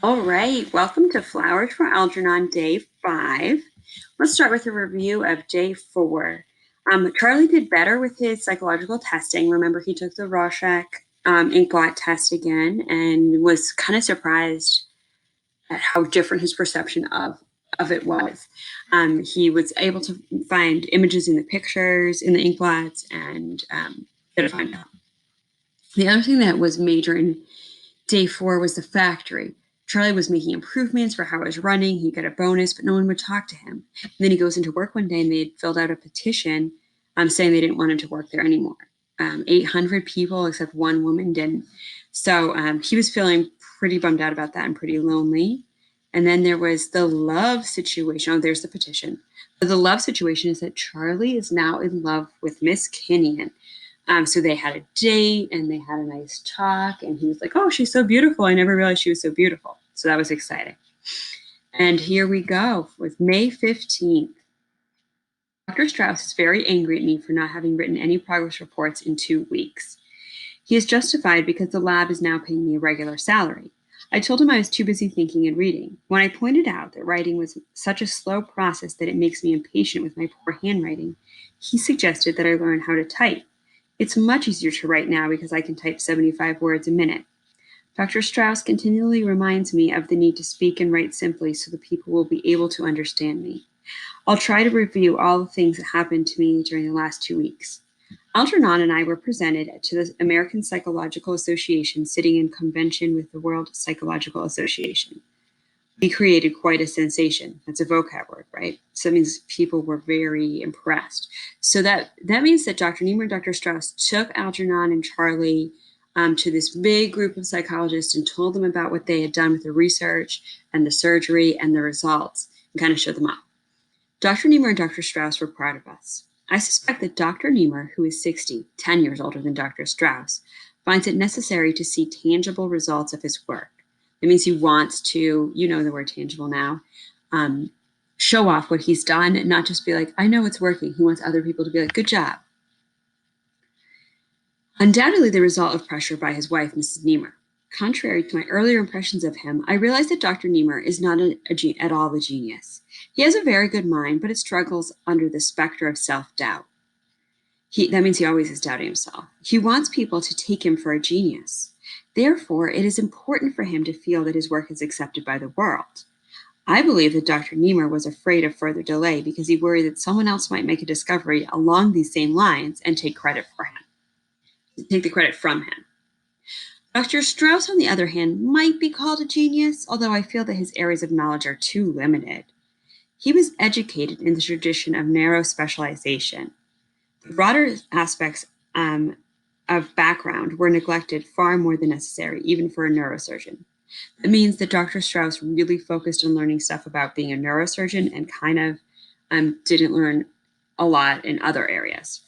All right, welcome to Flowers for Algernon Day 5. Let's start with a review of Day 4. Charlie did better with his psychological testing. Remember, he took the Rorschach ink blot test again and was kind of surprised at how different his perception of it was. He was able to find images in the pictures, in the ink blots, and did a fine job. The other thing that was major in Day 4 was the factory. Charlie was making improvements for how it was running. He got a bonus, but no one would talk to him. And then he goes into work one day and they had filled out a petition saying they didn't want him to work there anymore. 800 people, except one woman, didn't. So he was feeling pretty bummed out about that and pretty lonely. And then there was the love situation. Oh, there's the petition. But the love situation is that Charlie is now in love with Miss Kenyon. So they had a date and they had a nice talk, and he was like, "Oh, she's so beautiful. I never realized she was so beautiful." So that was exciting. And here we go with May 15th. Dr. Strauss is very angry at me for not having written any progress reports in 2 weeks. He is justified because the lab is now paying me a regular salary. I told him I was too busy thinking and reading. When I pointed out that writing was such a slow process that it makes me impatient with my poor handwriting, he suggested that I learn how to type. It's much easier to write now because I can type 75 words a minute. Dr. Strauss continually reminds me of the need to speak and write simply so that people will be able to understand me. I'll try to review all the things that happened to me during the last 2 weeks. Algernon and I were presented to the American Psychological Association sitting in convention with the World Psychological Association. We created quite a sensation. That's a vocab word, right? So that means people were very impressed. So that means that Dr. Niemer and Dr. Strauss took Algernon and Charlie to this big group of psychologists and told them about what they had done with the research and the surgery and the results and kind of showed them off. Dr. Niemer and Dr. Strauss were proud of us. I suspect that Dr. Niemer, who is 60, 10 years older than Dr. Strauss, finds it necessary to see tangible results of his work. It means he wants to, you know the word tangible now, show off what he's done and not just be like, I know it's working. He wants other people to be like, good job. Undoubtedly the result of pressure by his wife, Mrs. Niemer. Contrary to my earlier impressions of him, I realize that Dr. Niemer is not at all a genius. He has a very good mind, but it struggles under the specter of self-doubt. That means he always is doubting himself. He wants people to take him for a genius. Therefore, it is important for him to feel that his work is accepted by the world. I believe that Dr. Niemer was afraid of further delay because he worried that someone else might make a discovery along these same lines and take the credit from him. Dr. Strauss, on the other hand, might be called a genius, although I feel that his areas of knowledge are too limited. He was educated in the tradition of narrow specialization. The broader aspects of background were neglected far more than necessary, even for a neurosurgeon. That means that Dr. Strauss really focused on learning stuff about being a neurosurgeon and kind of didn't learn a lot in other areas.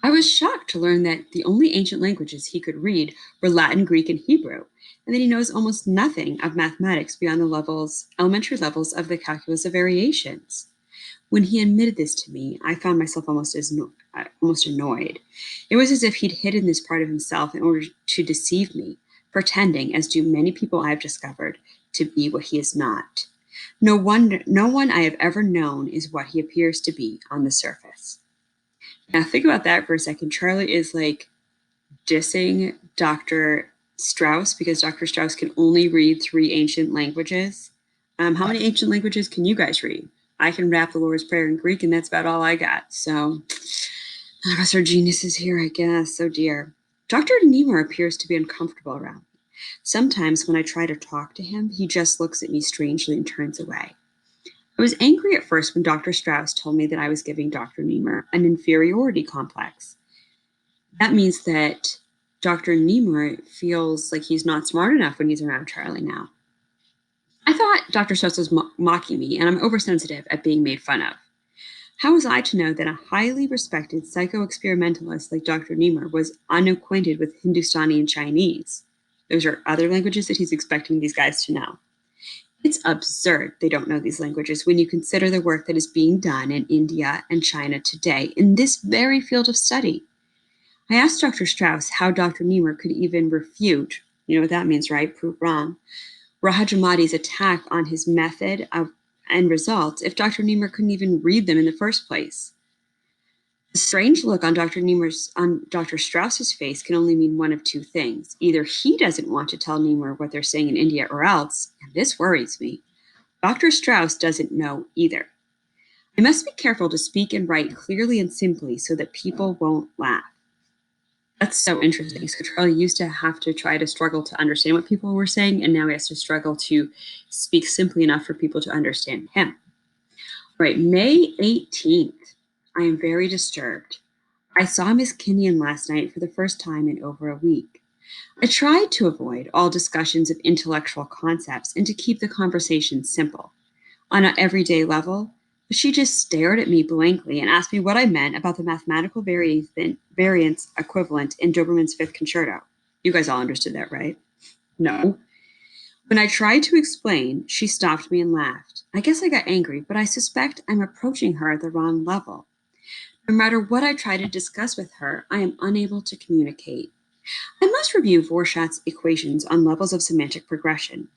I was shocked to learn that the only ancient languages he could read were Latin, Greek, and Hebrew, and that he knows almost nothing of mathematics beyond the elementary levels of the calculus of variations. When he admitted this to me, I found myself almost annoyed. It was as if he'd hidden this part of himself in order to deceive me, pretending, as do many people I've discovered, to be what he is not. No one I have ever known is what he appears to be on the surface. Now think about that for a second. Charlie is like dissing Dr. Strauss because Dr. Strauss can only read 3 ancient languages. How many ancient languages can you guys read? I can rap the Lord's Prayer in Greek, and that's about all I got. So none of us are geniuses here, I guess. Oh dear. Dr. Niemer appears to be uncomfortable around me. Sometimes when I try to talk to him, he just looks at me strangely and turns away. I was angry at first when Dr. Strauss told me that I was giving Dr. Niemer an inferiority complex. That means that Dr. Niemer feels like he's not smart enough when he's around Charlie now. I thought Dr. Strauss was mocking me, and I'm oversensitive at being made fun of. How was I to know that a highly respected psycho-experimentalist like Dr. Niemer was unacquainted with Hindustani and Chinese? Those are other languages that he's expecting these guys to know. It's absurd they don't know these languages when you consider the work that is being done in India and China today in this very field of study. I asked Dr. Strauss how Dr. Niemer could even refute You know what that means, right? Prove wrong. Rahajamadi's attack on his method of and results if Dr. Niemer couldn't even read them in the first place. The strange look on Dr. Strauss's face can only mean one of two things. Either he doesn't want to tell Niemer what they're saying in India, or else, and this worries me, Dr. Strauss doesn't know either. I must be careful to speak and write clearly and simply so that people won't laugh. That's so interesting. So Charlie used to have to try to struggle to understand what people were saying, and now he has to struggle to speak simply enough for people to understand him. Right, May 18th. I am very disturbed. I saw Miss Kenyon last night for the first time in over a week. I tried to avoid all discussions of intellectual concepts and to keep the conversation simple, on an everyday level, but she just stared at me blankly and asked me what I meant about the mathematical variance equivalent in Doberman's Fifth Concerto. You guys all understood that, right? No. When I tried to explain, she stopped me and laughed. I guess I got angry, but I suspect I'm approaching her at the wrong level. No matter what I try to discuss with her, I am unable to communicate. I must review Vorschat's equations on levels of semantic progression.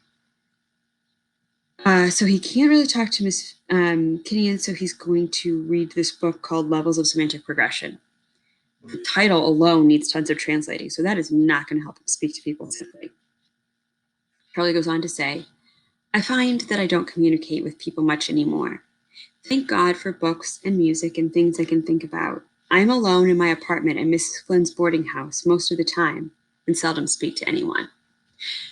So he can't really talk to Miss Kenyon, so he's going to read this book called Levels of Semantic Progression. The title alone needs tons of translating, so that is not going to help him speak to people simply. Charlie goes on to say, I find that I don't communicate with people much anymore. Thank God for books and music and things I can think about. I am alone in my apartment at Mrs. Flynn's boarding house most of the time and seldom speak to anyone.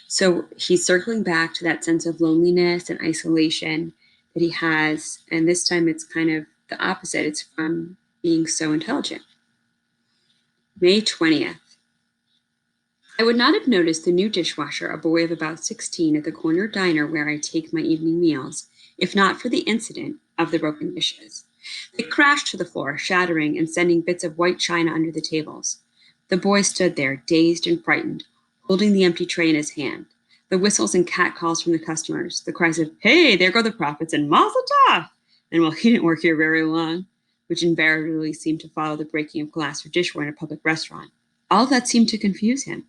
So he's circling back to that sense of loneliness and isolation that he has. And this time it's kind of the opposite. It's from being so intelligent. May 20th. I would not have noticed the new dishwasher, a boy of about 16, at the corner diner where I take my evening meals, if not for the incident of the broken dishes. They crashed to the floor, shattering and sending bits of white china under the tables. The boy stood there, dazed and frightened, holding the empty tray in his hand. The whistles and catcalls from the customers, the cries of, hey, there go the profits, and mazel tov! And well, he didn't work here very long, which invariably seemed to follow the breaking of glass or dishware in a public restaurant. All that seemed to confuse him.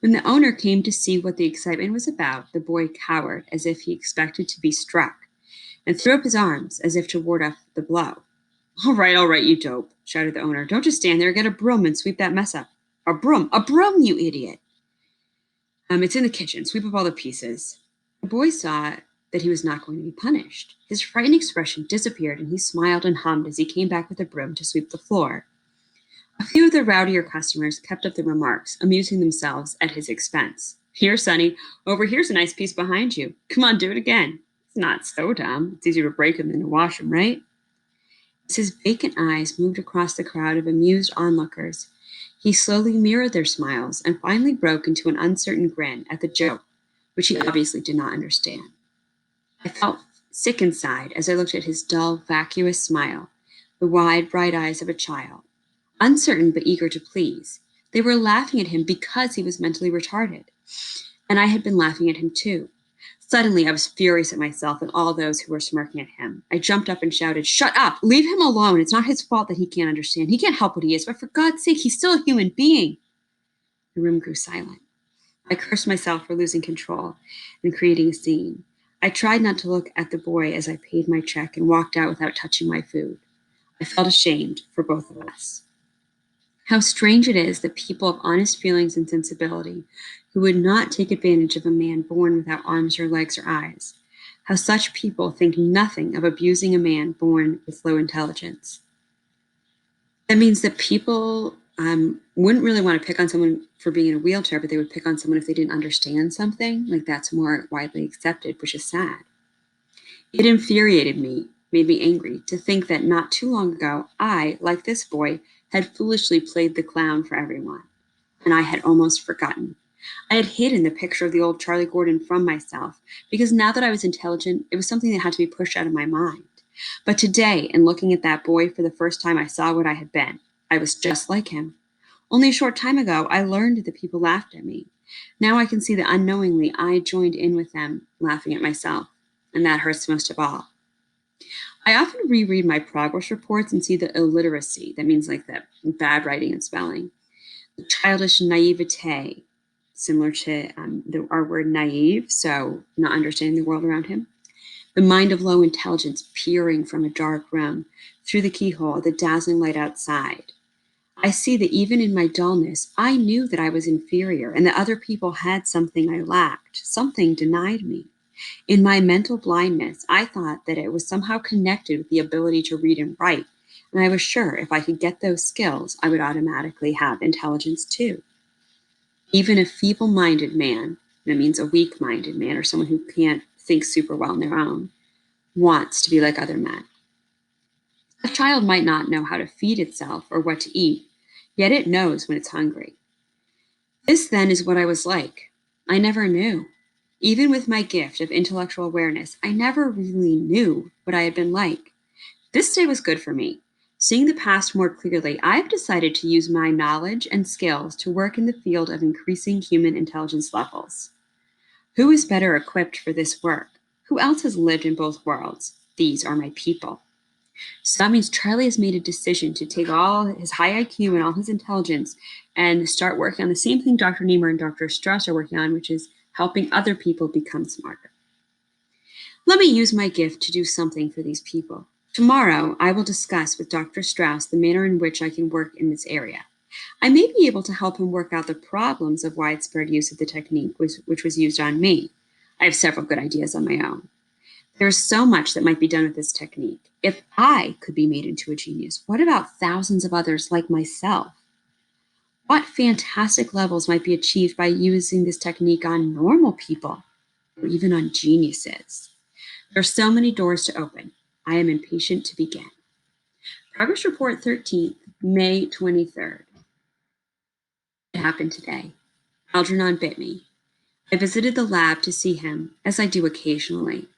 When the owner came to see what the excitement was about, the boy cowered as if he expected to be struck, and threw up his arms as if to ward off the blow. All right, you dope, shouted the owner. Don't just stand there, get a broom and sweep that mess up. A broom, you idiot. It's in the kitchen, sweep up all the pieces. The boy saw that he was not going to be punished. His frightened expression disappeared, and he smiled and hummed as he came back with a broom to sweep the floor. A few of the rowdier customers kept up the remarks, amusing themselves at his expense. Here, Sonny, over here's a nice piece behind you. Come on, do it again. It's not so dumb. It's easier to break them than to wash them, right? As his vacant eyes moved across the crowd of amused onlookers, he slowly mirrored their smiles and finally broke into an uncertain grin at the joke, which he obviously did not understand. I felt sick inside as I looked at his dull, vacuous smile, the wide, bright eyes of a child. Uncertain but eager to please. They were laughing at him because he was mentally retarded. And I had been laughing at him too. Suddenly, I was furious at myself and all those who were smirking at him. I jumped up and shouted, Shut up! Leave him alone! It's not his fault that he can't understand. He can't help what he is, but for God's sake, he's still a human being. The room grew silent. I cursed myself for losing control and creating a scene. I tried not to look at the boy as I paid my check and walked out without touching my food. I felt ashamed for both of us. How strange it is that people of honest feelings and sensibility, who would not take advantage of a man born without arms or legs or eyes, how such people think nothing of abusing a man born with low intelligence. That means that people wouldn't really want to pick on someone for being in a wheelchair, but they would pick on someone if they didn't understand something. Like that's more widely accepted, which is sad. It infuriated me, made me angry, to think that not too long ago, I, like this boy, had foolishly played the clown for everyone, and I had almost forgotten. I had hidden the picture of the old Charlie Gordon from myself, because now that I was intelligent, it was something that had to be pushed out of my mind. But today, in looking at that boy for the first time, I saw what I had been. I was just like him. Only a short time ago, I learned that people laughed at me. Now I can see that unknowingly I joined in with them, laughing at myself, and that hurts most of all. I often reread my progress reports and see the illiteracy, that means like the bad writing and spelling, the childish naivete, similar to our word naive, so not understanding the world around him. The mind of low intelligence peering from a dark room through the keyhole at the dazzling light outside. I see that even in my dullness, I knew that I was inferior and that other people had something I lacked, something denied me. In my mental blindness, I thought that it was somehow connected with the ability to read and write, and I was sure if I could get those skills, I would automatically have intelligence too. Even a feeble minded man, that means a weak minded man or someone who can't think super well on their own, wants to be like other men. A child might not know how to feed itself or what to eat, yet it knows when it's hungry. This then is what I was like. I never knew. Even with my gift of intellectual awareness, I never really knew what I had been like. This day was good for me. Seeing the past more clearly, I have decided to use my knowledge and skills to work in the field of increasing human intelligence levels. Who is better equipped for this work? Who else has lived in both worlds? These are my people. So that means Charlie has made a decision to take all his high IQ and all his intelligence and start working on the same thing Dr. Niemer and Dr. Strauss are working on, which is helping other people become smarter. Let me use my gift to do something for these people. Tomorrow, I will discuss with Dr. Strauss the manner in which I can work in this area. I may be able to help him work out the problems of widespread use of the technique which was used on me. I have several good ideas on my own. There's so much that might be done with this technique. If I could be made into a genius, what about thousands of others like myself? What fantastic levels might be achieved by using this technique on normal people, or even on geniuses? There are so many doors to open. I am impatient to begin. Progress Report 13th, May 23rd. It happened today. Algernon bit me. I visited the lab to see him, as I do occasionally,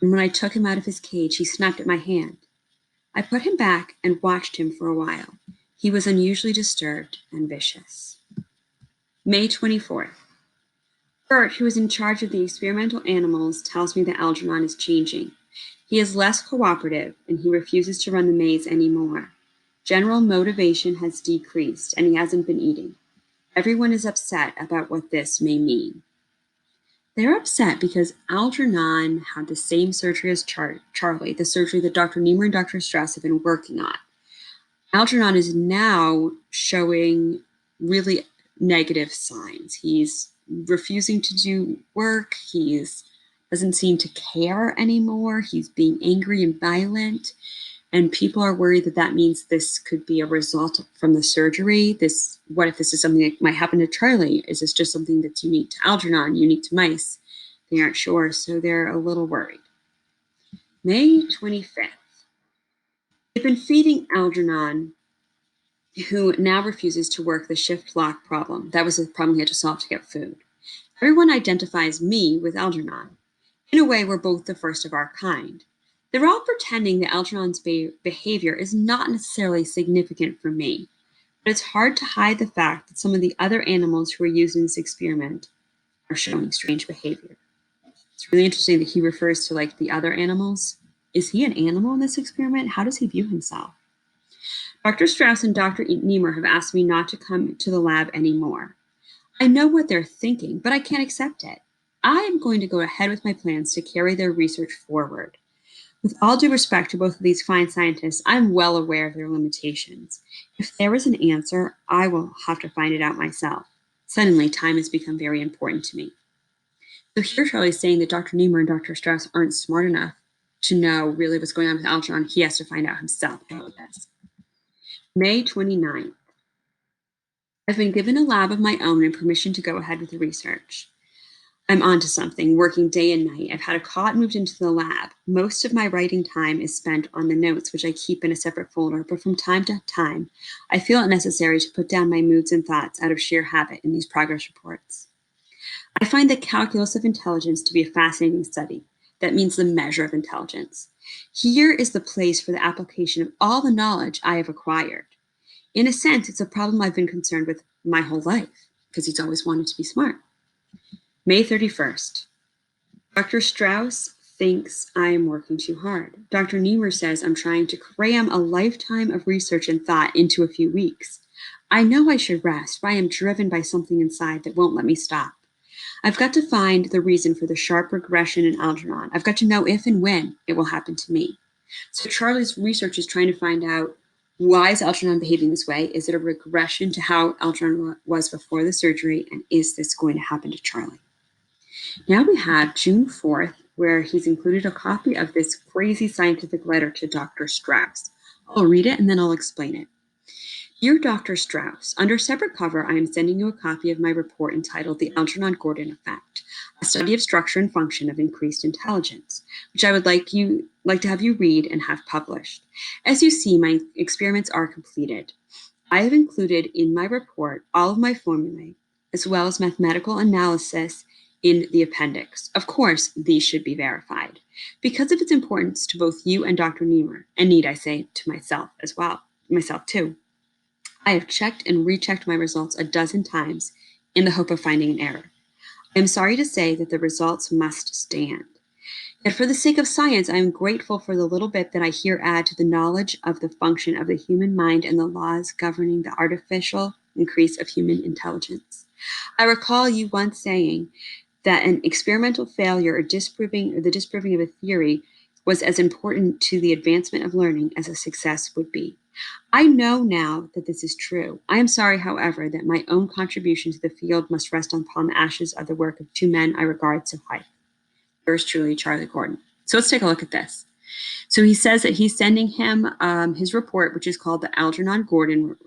and when I took him out of his cage, he snapped at my hand. I put him back and watched him for a while. He was unusually disturbed and vicious. May 24th. Bert, who is in charge of the experimental animals, tells me that Algernon is changing. He is less cooperative, and he refuses to run the maze anymore. General motivation has decreased, and he hasn't been eating. Everyone is upset about what this may mean. They're upset because Algernon had the same surgery as Charlie, the surgery that Dr. Niemer and Dr. Strauss have been working on. Algernon is now showing really negative signs. He's refusing to do work. Doesn't seem to care anymore. He's being angry and violent. And people are worried that that means this could be a result from the surgery. What if this is something that might happen to Charlie? Is this just something that's unique to Algernon, unique to mice? They aren't sure, so they're a little worried. May 25th. They've been feeding Algernon, who now refuses to work the shift lock problem. That was the problem he had to solve to get food. Everyone identifies me with Algernon. In a way, we're both the first of our kind. They're all pretending that Algernon's behavior is not necessarily significant for me, but it's hard to hide the fact that some of the other animals who are used in this experiment are showing strange behavior. It's really interesting that he refers to like the other animals. Is he an animal in this experiment? How does he view himself? Dr. Strauss and Dr. Niemer have asked me not to come to the lab anymore. I know what they're thinking, but I can't accept it. I am going to go ahead with my plans to carry their research forward. With all due respect to both of these fine scientists, I'm well aware of their limitations. If there is an answer, I will have to find it out myself. Suddenly, time has become very important to me. So here Charlie's saying that Dr. Niemer and Dr. Strauss aren't smart enough to know really what's going on with Algernon. He has to find out himself about this. May 29th. I've been given a lab of my own and permission to go ahead with the research. I'm onto something, working day and night. I've had a cot moved into the lab. Most of my writing time is spent on the notes, which I keep in a separate folder, but from time to time, I feel it necessary to put down my moods and thoughts out of sheer habit in these progress reports. I find the calculus of intelligence to be a fascinating study. That means the measure of intelligence. Here is the place for the application of all the knowledge I have acquired. In a sense, it's a problem I've been concerned with my whole life, because he's always wanted to be smart. May 31st. Dr. Strauss thinks I am working too hard. Dr. Niemer says I'm trying to cram a lifetime of research and thought into a few weeks. I know I should rest, but I am driven by something inside that won't let me stop. I've got to find the reason for the sharp regression in Algernon. I've got to know if and when it will happen to me. So Charlie's research is trying to find out, why is Algernon behaving this way? Is it a regression to how Algernon was before the surgery? And is this going to happen to Charlie? Now we have June 4th, where he's included a copy of this crazy scientific letter to Dr. Strauss. I'll read it and then I'll explain it. Dear Dr. Strauss, under separate cover, I am sending you a copy of my report entitled The Algernon-Gordon Effect, a study of structure and function of increased intelligence, which I would like to have you read and have published. As you see, my experiments are completed. I have included in my report all of my formulae, as well as mathematical analysis in the appendix. Of course, these should be verified. Because of its importance to both you and Dr. Niemer, and need I say to myself as well, myself too, I have checked and rechecked my results a dozen times in the hope of finding an error. I am sorry to say that the results must stand. Yet for the sake of science, I am grateful for the little bit that I here add to the knowledge of the function of the human mind and the laws governing the artificial increase of human intelligence. I recall you once saying that an experimental failure or the disproving of a theory was as important to the advancement of learning as a success would be. I know now that this is true. I am sorry, however, that my own contribution to the field must rest upon the ashes of the work of two men I regard so highly. Yours truly, Charlie Gordon. So let's take a look at this. So he says that he's sending him his report, which is called the Algernon-Gordon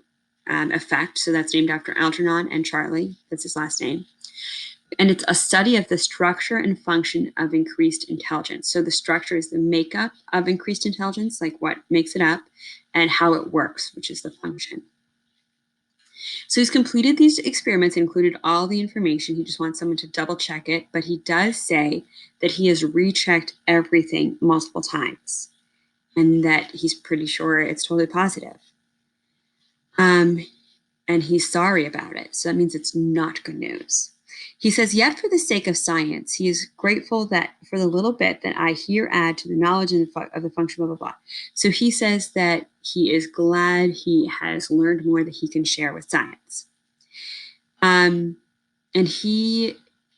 effect. So that's named after Algernon and Charlie. That's his last name. And it's a study of the structure and function of increased intelligence. So the structure is the makeup of increased intelligence, like what makes it up, and how it works, which is the function. So he's completed these experiments, included all the information. He just wants someone to double check it, but he does say that he has rechecked everything multiple times and that he's pretty sure it's totally positive. And he's sorry about it. So that means it's not good news. He says, yet for the sake of science, he is grateful that for the little bit that I here add to the knowledge of the function, blah, blah, blah. So he says that he is glad he has learned more that he can share with science. And he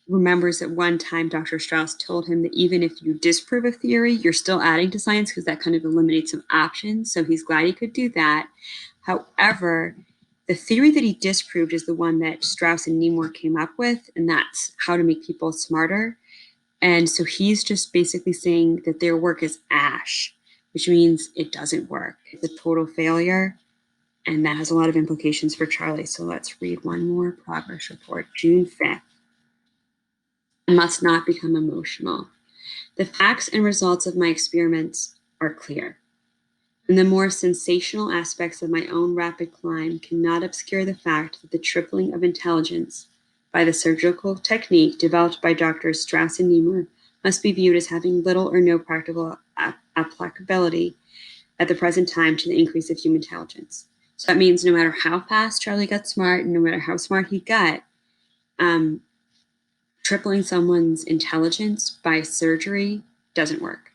remembers that one time Dr. Strauss told him that even if you disprove a theory, you're still adding to science because that kind of eliminates some options. So he's glad he could do that. However, the theory that he disproved is the one that Strauss and Niemohr came up with, and that's how to make people smarter. And so he's just basically saying that their work is ash, which means it doesn't work. It's a total failure, and that has a lot of implications for Charlie. So let's read one more progress report, June 5th. I must not become emotional. The facts and results of my experiments are clear. And the more sensational aspects of my own rapid climb cannot obscure the fact that the tripling of intelligence by the surgical technique developed by Drs. Strauss and Niemohr must be viewed as having little or no practical applicability at the present time to the increase of human intelligence. So that means no matter how fast Charlie got smart and no matter how smart he got, tripling someone's intelligence by surgery doesn't work.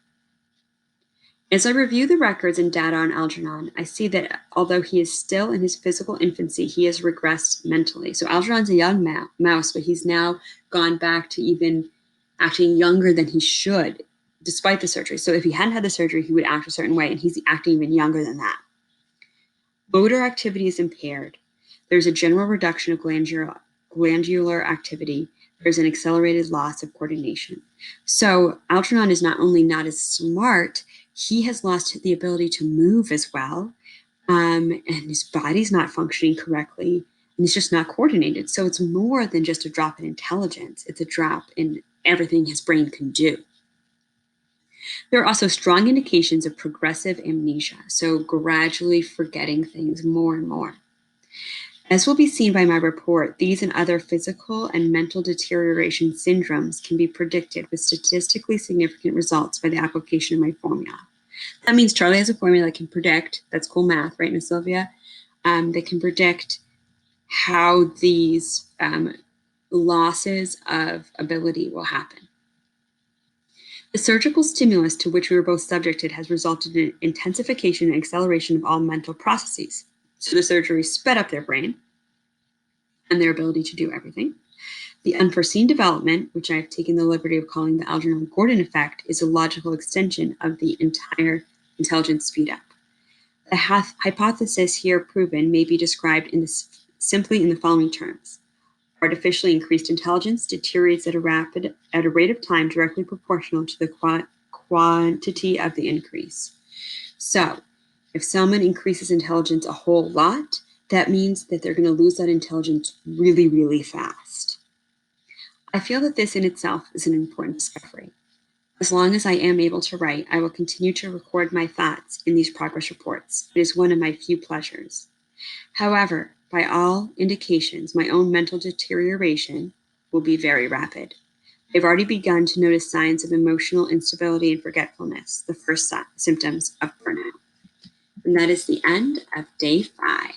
As I review the records and data on Algernon, I see that although he is still in his physical infancy, he has regressed mentally. So Algernon's a young mouse, but he's now gone back to even acting younger than he should, despite the surgery. So if he hadn't had the surgery, he would act a certain way, and he's acting even younger than that. Motor activity is impaired. There's a general reduction of glandular activity. There's an accelerated loss of coordination. So Algernon is not only not as smart, he has lost the ability to move as well, and his body's not functioning correctly, and he's just not coordinated. So it's more than just a drop in intelligence. It's a drop in everything his brain can do. There are also strong indications of progressive amnesia, so gradually forgetting things more and more. As will be seen by my report, these and other physical and mental deterioration syndromes can be predicted with statistically significant results by the application of my formula. That means Charlie has a formula that can predict, that's cool math, right, Miss Sylvia? That can predict how these losses of ability will happen. The surgical stimulus to which we were both subjected has resulted in intensification and acceleration of all mental processes. So the surgery sped up their brain, and their ability to do everything. The unforeseen development, which I've taken the liberty of calling the Algernon-Gordon effect, is a logical extension of the entire intelligence speed-up. The hypothesis here proven may be described simply in the following terms. Artificially increased intelligence deteriorates at a rate of time directly proportional to the quantity of the increase. So, if someone increases intelligence a whole lot, that means that they're going to lose that intelligence really, really fast. I feel that this in itself is an important discovery. As long as I am able to write, I will continue to record my thoughts in these progress reports. It is one of my few pleasures. However, by all indications, my own mental deterioration will be very rapid. I've already begun to notice signs of emotional instability and forgetfulness, the first symptoms of burnout. And that is the end of day 5.